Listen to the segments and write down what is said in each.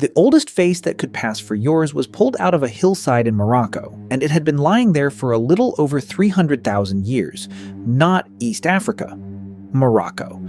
The oldest face that could pass for yours was pulled out of a hillside in Morocco, and it had been lying there for a little over 300,000 years. Not East Africa, Morocco.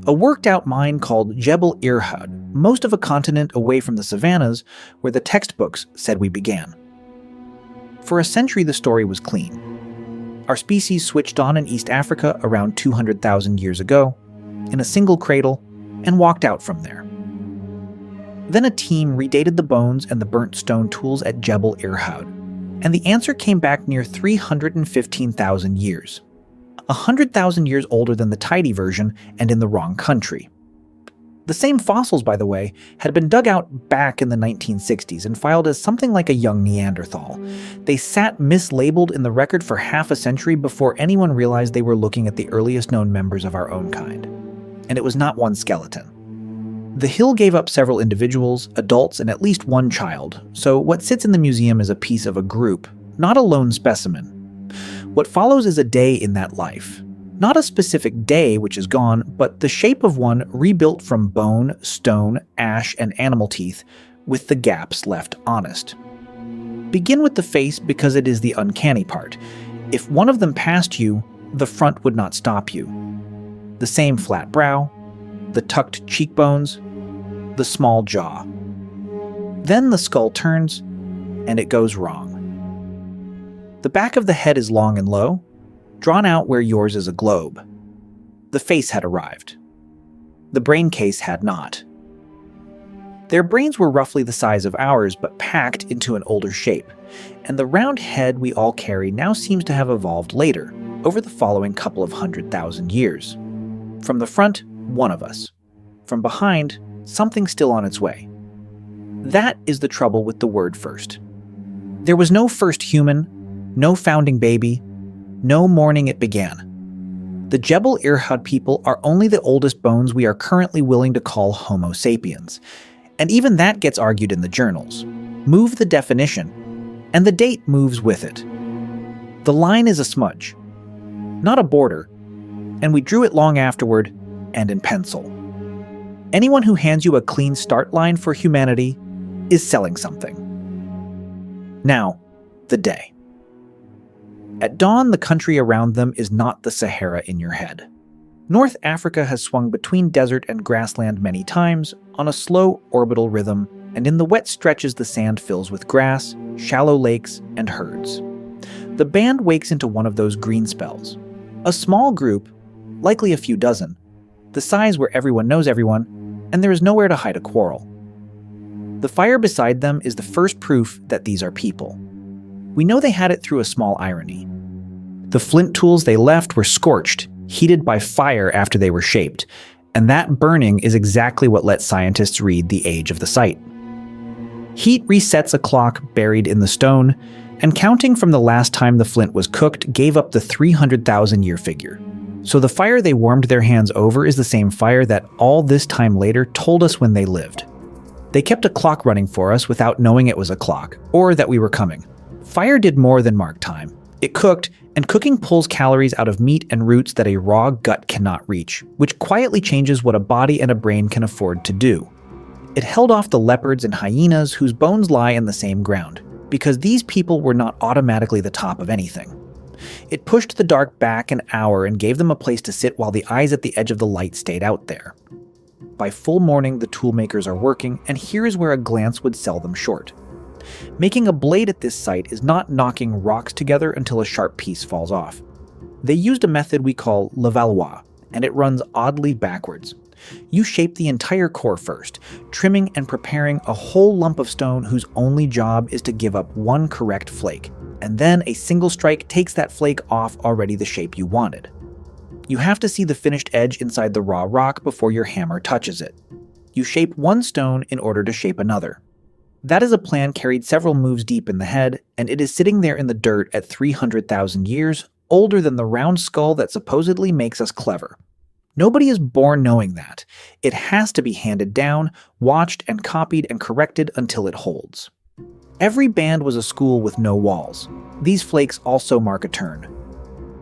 A worked-out mine called Jebel Irhoud, most of a continent away from the savannas where the textbooks said we began. For a century, the story was clean. Our species switched on in East Africa around 200,000 years ago, in a single cradle, and walked out from there. Then a team redated the bones and the burnt stone tools at Jebel Irhoud, and the answer came back near 315,000 years. 100,000 years older than the tidy version and in the wrong country. The same fossils, by the way, had been dug out back in the 1960s and filed as something like a young Neanderthal. They sat mislabeled in the record for half a century before anyone realized they were looking at the earliest known members of our own kind. And it was not one skeleton. The hill gave up several individuals, adults, and at least one child, so what sits in the museum is a piece of a group, not a lone specimen. What follows is a day in that life. Not a specific day which is gone, but the shape of one rebuilt from bone, stone, ash, and animal teeth, with the gaps left honest. Begin with the face because it is the uncanny part. If one of them passed you, the front would not stop you. The same flat brow, the tucked cheekbones, the small jaw. Then the skull turns, and it goes wrong. The back of the head is long and low, drawn out where yours is a globe. The face had arrived. The brain case had not. Their brains were roughly the size of ours, but packed into an older shape, and the round head we all carry now seems to have evolved later, over the following couple of 100,000 years. From the front, one of us. From behind, something still on its way. That is the trouble with the word first. There was no first human, no founding baby, no morning it began. The Jebel Irhoud people are only the oldest bones we are currently willing to call Homo sapiens. And even that gets argued in the journals. Move the definition, and the date moves with it. The line is a smudge, not a border, and we drew it long afterward and in pencil. Anyone who hands you a clean start line for humanity is selling something. Now, the day. At dawn, the country around them is not the Sahara in your head. North Africa has swung between desert and grassland many times on a slow orbital rhythm, and in the wet stretches the sand fills with grass, shallow lakes, and herds. The band wakes into one of those green spells. A small group, likely a few dozen, the size where everyone knows everyone, and there is nowhere to hide a quarrel. The fire beside them is the first proof that these are people. We know they had it through a small irony. The flint tools they left were scorched, heated by fire after they were shaped, and that burning is exactly what let scientists read the age of the site. Heat resets a clock buried in the stone, and counting from the last time the flint was cooked gave up the 300,000-year figure. So the fire they warmed their hands over is the same fire that all this time later told us when they lived. They kept a clock running for us without knowing it was a clock, or that we were coming. Fire did more than mark time. It cooked, and cooking pulls calories out of meat and roots that a raw gut cannot reach, which quietly changes what a body and a brain can afford to do. It held off the leopards and hyenas whose bones lie in the same ground, because these people were not automatically the top of anything. It pushed the dark back an hour and gave them a place to sit while the eyes at the edge of the light stayed out there. By full morning, the toolmakers are working, and here is where a glance would sell them short. Making a blade at this site is not knocking rocks together until a sharp piece falls off. They used a method we call Levallois, and it runs oddly backwards. You shape the entire core first, trimming and preparing a whole lump of stone whose only job is to give up one correct flake, and then a single strike takes that flake off already the shape you wanted. You have to see the finished edge inside the raw rock before your hammer touches it. You shape one stone in order to shape another. That is a plan carried several moves deep in the head, and it is sitting there in the dirt at 300,000 years, older than the round skull that supposedly makes us clever. Nobody is born knowing that. It has to be handed down, watched and copied and corrected until it holds. Every band was a school with no walls. These flakes also mark a turn.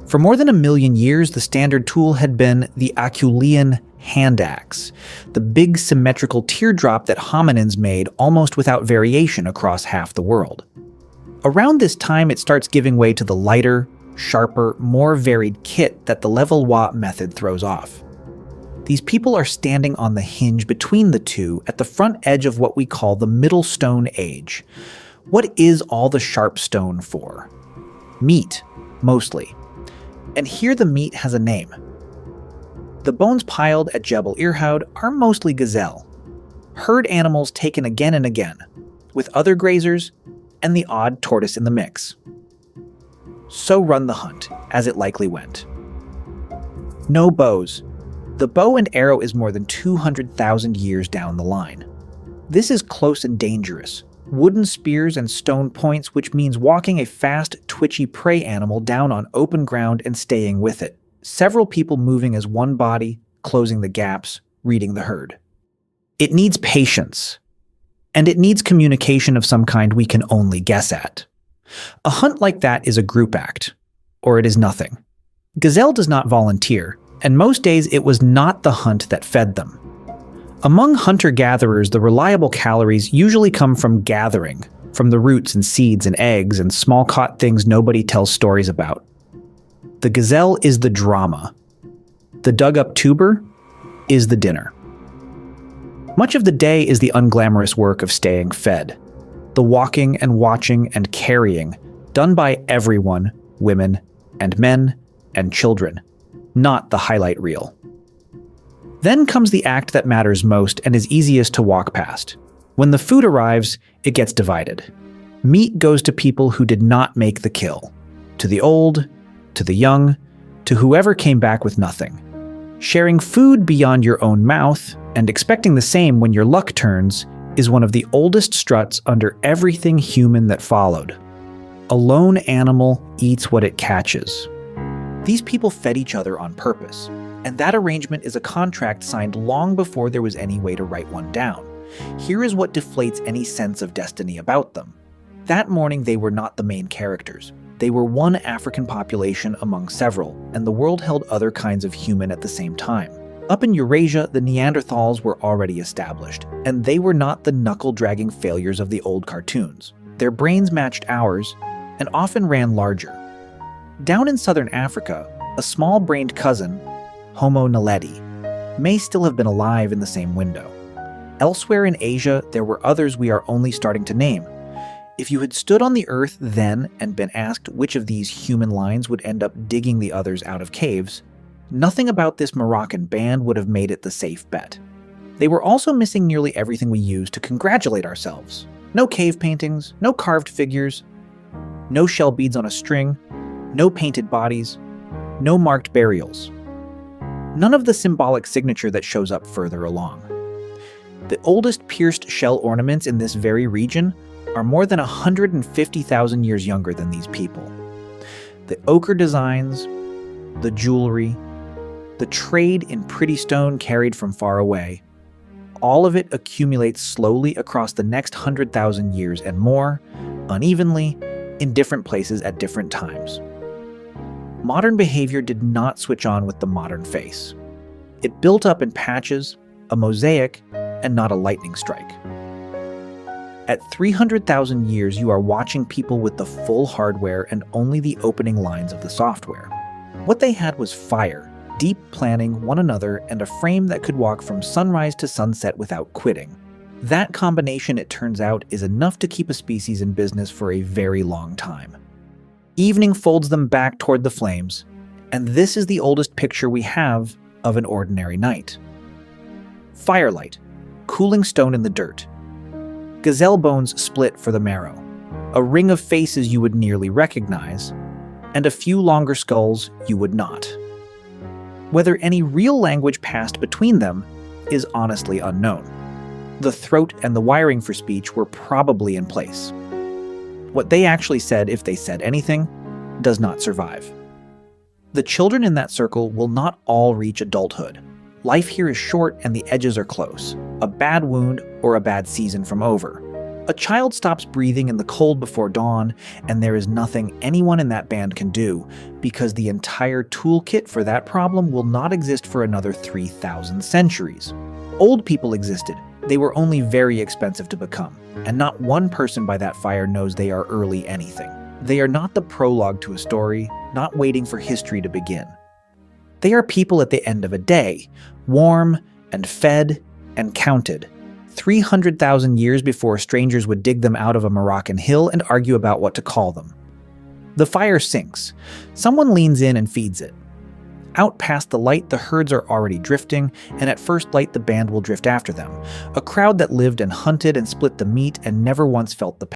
For more than 1 million years, the standard tool had been the Acheulean hand axe, the big symmetrical teardrop that hominins made almost without variation across half the world. Around this time, it starts giving way to the lighter, sharper, more varied kit that the Levallois method throws off. These people are standing on the hinge between the two at the front edge of what we call the Middle Stone Age. What is all the sharp stone for? Meat, mostly. And here the meat has a name. The bones piled at Jebel Irhoud are mostly gazelle, herd animals taken again and again, with other grazers and the odd tortoise in the mix. So run the hunt, as it likely went. No bows. The bow and arrow is more than 200,000 years down the line. This is close and dangerous. Wooden spears and stone points, which means walking a fast, twitchy prey animal down on open ground and staying with it. Several people moving as one body, closing the gaps, reading the herd. It needs patience, and it needs communication of some kind we can only guess at. A hunt like that is a group act, or it is nothing. Gazelle does not volunteer, and most days it was not the hunt that fed them. Among hunter-gatherers, the reliable calories usually come from gathering, from the roots and seeds and eggs and small-caught things nobody tells stories about. The gazelle is the drama. The dug-up tuber is the dinner. Much of the day is the unglamorous work of staying fed. The walking and watching and carrying, done by everyone, women and men and children, not the highlight reel. Then comes the act that matters most and is easiest to walk past. When the food arrives, it gets divided. Meat goes to people who did not make the kill, to the old, to the young, to whoever came back with nothing. Sharing food beyond your own mouth and expecting the same when your luck turns is one of the oldest struts under everything human that followed. A lone animal eats what it catches. These people fed each other on purpose, and that arrangement is a contract signed long before there was any way to write one down. Here is what deflates any sense of destiny about them. That morning they were not the main characters. They were one African population among several, and the world held other kinds of human at the same time. Up in Eurasia, the Neanderthals were already established, and they were not the knuckle-dragging failures of the old cartoons. Their brains matched ours, and often ran larger. Down in southern Africa, a small-brained cousin, Homo naledi, may still have been alive in the same window. Elsewhere in Asia, there were others we are only starting to name. If you had stood on the earth then and been asked which of these human lines would end up digging the others out of caves, nothing about this Moroccan band would have made it the safe bet. They were also missing nearly everything we use to congratulate ourselves. No cave paintings, no carved figures, no shell beads on a string, no painted bodies, no marked burials. None of the symbolic signature that shows up further along. The oldest pierced shell ornaments in this very region are more than 150,000 years younger than these people. The ochre designs, the jewelry, the trade in pretty stone carried from far away, all of it accumulates slowly across the next 100,000 years and more, unevenly, in different places at different times. Modern behavior did not switch on with the modern face. It built up in patches, a mosaic, and not a lightning strike. At 300,000 years, you are watching people with the full hardware and only the opening lines of the software. What they had was fire, deep planning, one another, and a frame that could walk from sunrise to sunset without quitting. That combination, it turns out, is enough to keep a species in business for a very long time. Evening folds them back toward the flames, and this is the oldest picture we have of an ordinary night. Firelight, cooling stone in the dirt. Gazelle bones split for the marrow, a ring of faces you would nearly recognize, and a few longer skulls you would not. Whether any real language passed between them is honestly unknown. The throat and the wiring for speech were probably in place. What they actually said, if they said anything, does not survive. The children in that circle will not all reach adulthood. Life here is short and the edges are close. A bad wound or a bad season from over. A child stops breathing in the cold before dawn, and there is nothing anyone in that band can do, because the entire toolkit for that problem will not exist for another 3,000 centuries. Old people existed. They were only very expensive to become, and not one person by that fire knows they are early anything. They are not the prologue to a story, not waiting for history to begin. They are people at the end of a day, warm and fed and counted. 300,000 years before strangers would dig them out of a Moroccan hill and argue about what to call them. The fire sinks. Someone leans in and feeds it. Out past the light, the herds are already drifting, and at first light the band will drift after them. A crowd that lived and hunted and split the meat and never once felt the